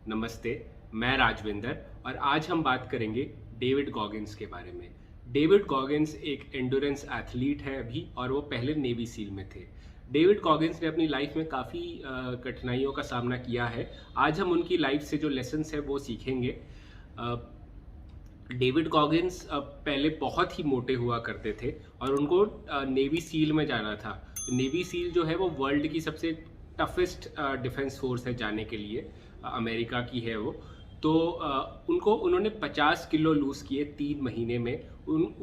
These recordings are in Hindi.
नमस्ते, मैं राजविंदर और आज हम बात करेंगे डेविड गॉगिन्स के बारे में। डेविड गॉगिन्स एक एंडोरेंस एथलीट है अभी और वो पहले नेवी सील में थे। डेविड गॉगिन्स ने अपनी लाइफ में काफ़ी कठिनाइयों का सामना किया है। आज हम उनकी लाइफ से जो लेसन्स है वो सीखेंगे। अ, डेविड गॉगिन्स पहले बहुत ही मोटे हुआ करते थे और उनको नेवी सील में जाना था। नेवी सील जो है वो वर्ल्ड की सबसे टफेस्ट डिफेंस फोर्स है जाने के लिए, अमेरिका की है वो। तो उन्होंने 50 किलो लूज़ किए 3 महीने में।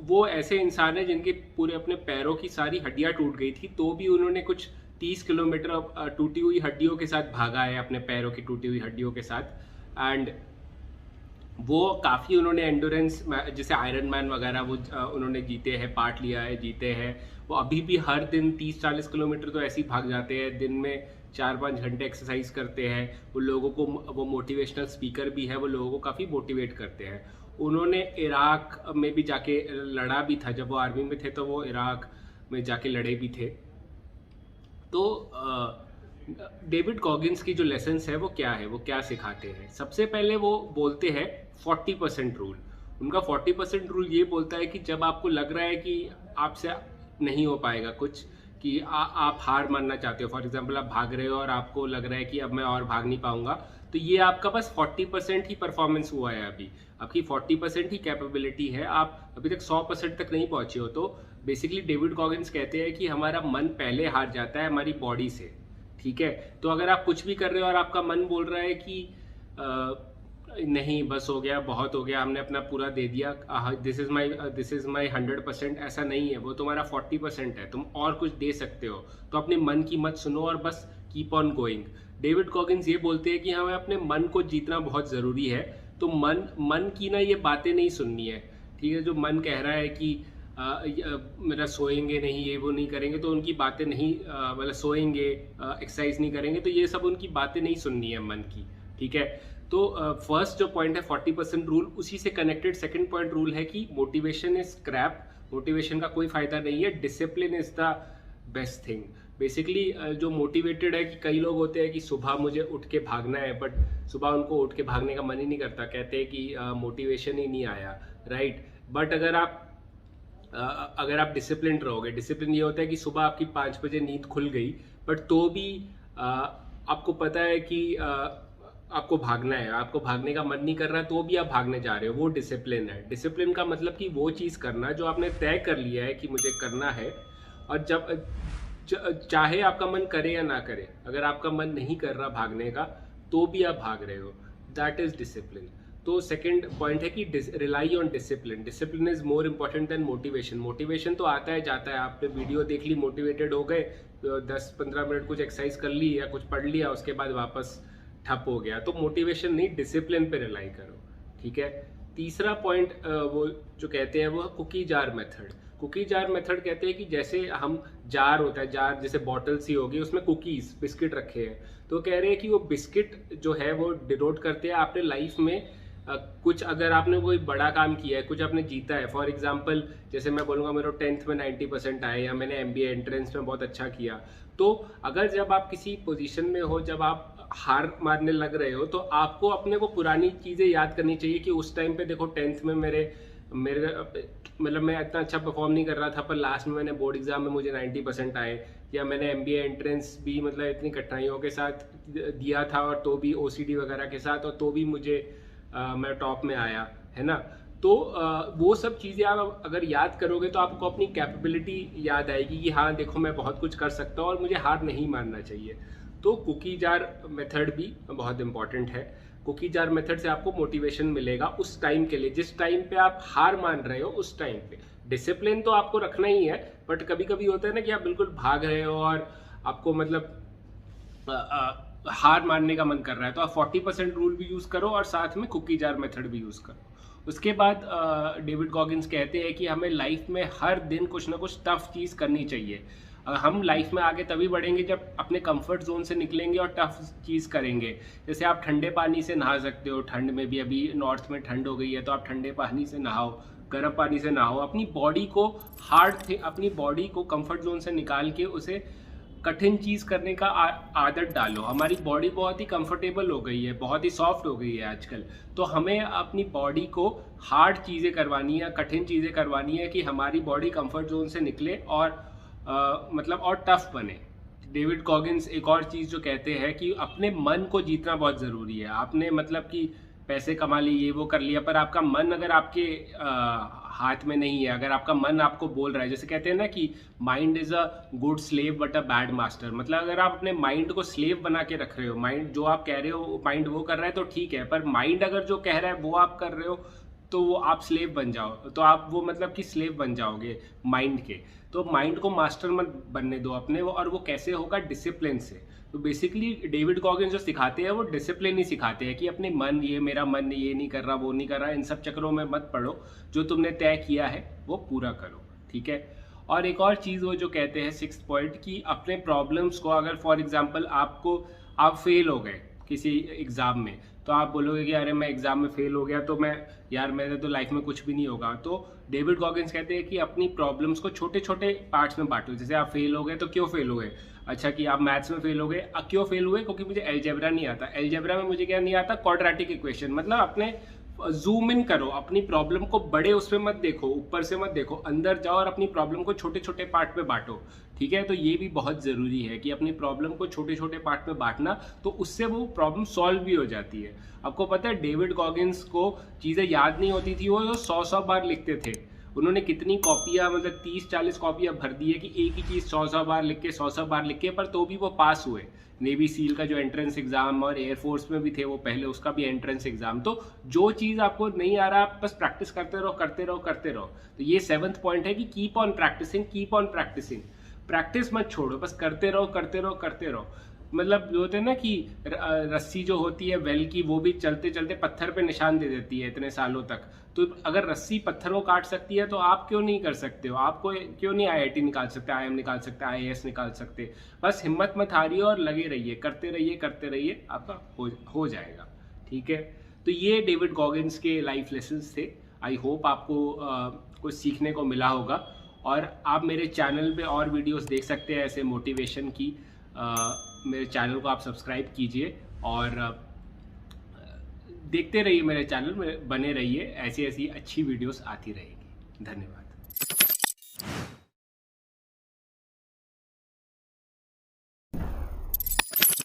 वो ऐसे इंसान है जिनके पूरे अपने पैरों की सारी हड्डियां टूट गई थी, तो भी उन्होंने कुछ 30 किलोमीटर टूटी हुई हड्डियों के साथ भागा है, अपने पैरों की टूटी हुई हड्डियों के साथ। एंड वो काफ़ी उन्होंने एंडोरेंस, जैसे आयरन मैन वगैरह, वो उन्होंने जीते हैं, पार्ट लिया है, जीते हैं। वो अभी भी हर दिन 30-40 किलोमीटर तो ऐसे ही भाग जाते हैं, दिन में 4-5 घंटे एक्सरसाइज करते हैं। वो लोगों को, वो मोटिवेशनल स्पीकर भी है, वो लोगों को काफ़ी मोटिवेट करते हैं। उन्होंने इराक में भी जाके लड़ा भी था, जब वो आर्मी में थे तो वो इराक में जाके लड़े भी थे। तो डेविड गॉगिन्स की जो लेसन्स है वो क्या है, वो क्या सिखाते हैं? सबसे पहले वो बोलते हैं 40% रूल। उनका 40% रूल ये बोलता है कि जब आपको लग रहा है कि आपसे नहीं हो पाएगा कुछ, कि आप हार मानना चाहते हो, फॉर एग्जाम्पल आप भाग रहे हो और आपको लग रहा है कि अब मैं और भाग नहीं पाऊंगा, तो ये आपका बस 40% ही परफॉर्मेंस हुआ है। अभी आपकी 40% ही कैपेबिलिटी है, आप अभी तक 100% तक नहीं पहुंचे हो। तो बेसिकली डेविड गॉगिन्स कहते हैं कि हमारा मन पहले हार जाता है हमारी बॉडी से। ठीक है, तो अगर आप कुछ भी कर रहे हो और आपका मन बोल रहा है कि नहीं, बस हो गया, बहुत हो गया, हमने अपना पूरा दे दिया, दिस इज माई 100%, ऐसा नहीं है, वो तुम्हारा 40% है, तुम और कुछ दे सकते हो। तो अपने मन की मत सुनो और बस keep on going. David Goggins ये बोलते हैं कि हमें अपने मन को जीतना बहुत ज़रूरी है। तो मन की ना ये बातें नहीं सुननी है। ठीक है, जो मन कह रहा है कि मेरा सोएंगे नहीं, ये वो नहीं करेंगे, तो उनकी बातें नहीं, मतलब सोएंगे, एक्सरसाइज नहीं करेंगे, तो ये सब उनकी बातें नहीं सुननी है मन की। ठीक है, तो फर्स्ट जो पॉइंट है 40% रूल, उसी से कनेक्टेड सेकंड पॉइंट रूल है कि मोटिवेशन इज क्रैप। मोटिवेशन का कोई फायदा नहीं है, discipline is the best thing. Basically जो मोटिवेटेड है, कि कई लोग होते हैं कि सुबह मुझे उठ के भागना है, बट सुबह उनको उठ के भागने का मन ही नहीं करता, कहते हैं कि मोटिवेशन ही नहीं आया, राइट। बट अगर आप डिसिप्लिन रहोगे, डिसिप्लिन ये होता है कि सुबह आपकी 5 बजे नींद खुल गई, बट तो भी आपको पता है कि आपको भागना है, आपको भागने का मन नहीं कर रहा है, तो भी आप भागने जा रहे हो, वो डिसिप्लिन है। डिसिप्लिन का मतलब कि वो चीज़ करना जो आपने तय कर लिया है कि मुझे करना है, और जब चाहे आपका मन करे या ना करे, अगर आपका मन नहीं कर रहा भागने का, तो भी आप भाग रहे हो, दैट इज डिसिप्लिन। तो सेकंड पॉइंट है कि rely on discipline. Discipline is more important than motivation. Motivation तो आता है जाता है, आपने वीडियो देख ली, मोटिवेटेड हो गए, 10-15 मिनट कुछ एक्सरसाइज कर ली या कुछ पढ़ लिया, उसके बाद वापस ठप हो गया। तो मोटिवेशन नहीं, डिसिप्लिन पे रिलाई करो। ठीक है, तीसरा पॉइंट वो जो कहते हैं वो cookie jar method. Cookie jar method कहते हैं कि जैसे हम जार होता है, जार जैसे बॉटल सी होगी, उसमें कुकीज बिस्किट रखे हैं, तो कह रहे हैं कि वो बिस्किट जो है वो डिनोट करते हैं आपने लाइफ में कुछ, अगर आपने कोई बड़ा काम किया है, कुछ आपने जीता है। फॉर एग्जाम्पल जैसे मैं बोलूँगा मेरे 10th में 90% आए, या मैंने MBA एंट्रेंस में बहुत अच्छा किया, तो अगर जब आप किसी पोजीशन में हो, जब आप हार मारने लग रहे हो, तो आपको अपने को पुरानी चीज़ें याद करनी चाहिए कि उस टाइम पे देखो 10th में मेरे मतलब मैं इतना अच्छा परफॉर्म नहीं कर रहा था, पर लास्ट में मैंने बोर्ड एग्जाम में मुझे 90% आए, या मैंने MBA एंट्रेंस भी मतलब इतनी कठिनाइयों के साथ दिया था, और तो भी OCD वगैरह के साथ, और तो भी मुझे मैं टॉप में आया, है ना। तो वो सब चीज़ें आप अगर याद करोगे तो आपको अपनी कैपेबिलिटी याद आएगी कि हाँ देखो, मैं बहुत कुछ कर सकता हूँ और मुझे हार नहीं मानना चाहिए। तो कुकी जार मेथड भी बहुत इंपॉर्टेंट है। कुकी जार मेथड से आपको मोटिवेशन मिलेगा उस टाइम के लिए, जिस टाइम पे आप हार मान रहे हो, उस टाइम पे। डिसिप्लिन तो आपको रखना ही है, बट कभी कभी होता है ना कि आप बिल्कुल भाग रहे हो और आपको मतलब हार मानने का मन कर रहा है, तो आप 40% रूल भी यूज़ करो और साथ में कुकी जार मेथड भी यूज़ करो। उसके बाद डेविड गॉगिन्स कहते हैं कि हमें लाइफ में हर दिन कुछ ना कुछ टफ चीज़ करनी चाहिए। हम लाइफ में आगे तभी बढ़ेंगे जब अपने कंफर्ट जोन से निकलेंगे और टफ चीज़ करेंगे। जैसे आप ठंडे पानी से नहा सकते हो, ठंड में भी, अभी नॉर्थ में ठंड हो गई है, तो आप ठंडे पानी से नहाओ, गर्म पानी से नहाओ, अपनी बॉडी को अपनी बॉडी को कंफर्ट जोन से निकाल के उसे कठिन चीज़ करने का आदत डालो। हमारी बॉडी बहुत ही कंफर्टेबल हो गई है, बहुत ही सॉफ्ट हो गई है आजकल। तो हमें अपनी बॉडी को हार्ड चीज़ें करवानी है, कठिन चीज़ें करवानी है कि हमारी बॉडी कंफर्ट जोन से निकले और मतलब और टफ बने। डेविड गॉगिंस एक और चीज़ जो कहते हैं कि अपने मन को जीतना बहुत ज़रूरी है। आपने मतलब कि पैसे कमा लिए, ये वो कर लिया, पर आपका मन अगर आपके हाथ में नहीं है, अगर आपका मन आपको बोल रहा है, जैसे कहते हैं ना कि mind is a good slave but a bad master. मतलब अगर आप अपने माइंड को स्लेव बना के रख रहे हो, माइंड जो आप कह रहे हो माइंड वो कर रहा है तो ठीक है, पर माइंड अगर जो कह रहा है वो आप कर रहे हो तो वो आप स्लेव बन जाओ, तो आप वो मतलब कि स्लेव बन जाओगे माइंड के। तो माइंड को मास्टर मत बनने दो अपने, और वो कैसे होगा? डिसिप्लिन से। तो बेसिकली डेविड गॉगिंस जो सिखाते हैं वो डिसिप्लिन ही सिखाते हैं कि अपने मन, ये मेरा मन ये नहीं कर रहा, वो नहीं कर रहा, इन सब चक्करों में मत पड़ो, जो तुमने तय किया है वो पूरा करो, ठीक है। और एक और चीज़ वो जो कहते हैं 6th पॉइंट, कि अपने प्रॉब्लम्स को, अगर फॉर एग्जांपल आप फेल हो गए किसी एग्ज़ाम में, तो आप बोलोगे कि अरे मैं एग्ज़ाम में फेल हो गया तो मेरे तो लाइफ में कुछ भी नहीं होगा। तो डेविड गॉगिंस कहते हैं कि अपनी प्रॉब्लम्स को छोटे छोटे पार्ट्स में बांटो। जैसे आप फेल हो गए तो क्यों फेल हो गए? अच्छा कि आप मैथ्स में फेल हो गए, क्यों फेल हुए? क्योंकि मुझे अलजेब्रा नहीं आता। अलजेब्रा में मुझे क्या नहीं आता? Quadratic equation. मतलब अपने जूम इन करो, अपनी प्रॉब्लम को बड़े उसमें मत देखो, ऊपर से मत देखो, अंदर जाओ और अपनी प्रॉब्लम को छोटे छोटे पार्ट में बांटो, ठीक है। तो ये भी बहुत ज़रूरी है कि अपनी प्रॉब्लम को छोटे छोटे पार्ट में बांटना, तो उससे वो प्रॉब्लम सॉल्व भी हो जाती है। आपको पता है डेविड गॉगिंस को चीज़ें याद नहीं होती थी, वो 100 बार लिखते थे। उन्होंने कितनी कॉपियाँ, मतलब 30-40 कॉपियाँ भर दी है कि एक ही चीज़ 100 बार लिख के 100 बार लिख के, पर तो भी वो पास हुए। नेवी सील का जो एंट्रेंस एग्जाम, और एयरफोर्स में भी थे वो पहले, उसका भी एंट्रेंस एग्जाम। तो जो चीज़ आपको नहीं आ रहा, आप बस प्रैक्टिस करते रहो करते रहो करते रहो। तो ये 7th पॉइंट है कि keep on practising, keep on practising. Practice मत छोड़ो, बस करते रहो करते रहो करते रहो। मतलब जो होते हैं ना कि रस्सी जो होती है वेल की, वो भी चलते चलते पत्थर पे निशान दे देती है इतने सालों तक। तो अगर रस्सी पत्थर को काट सकती है तो आप क्यों नहीं कर सकते हो? आपको क्यों नहीं IIT निकाल सकते, IIM निकाल सकते, IAS निकाल सकते? बस हिम्मत मत हारिए और लगे रहिए, करते रहिए, आपका हो जाएगा, ठीक है। तो ये डेविड गॉगिंस के लाइफ लेसन्स थे। आई होप आपको कुछ सीखने को मिला होगा, और आप मेरे चैनल पे और वीडियोस देख सकते हैं ऐसे मोटिवेशन की। मेरे चैनल को आप सब्सक्राइब कीजिए और देखते रहिए, मेरे चैनल में बने रहिए, ऐसी ऐसी अच्छी वीडियोस आती रहेगी। धन्यवाद।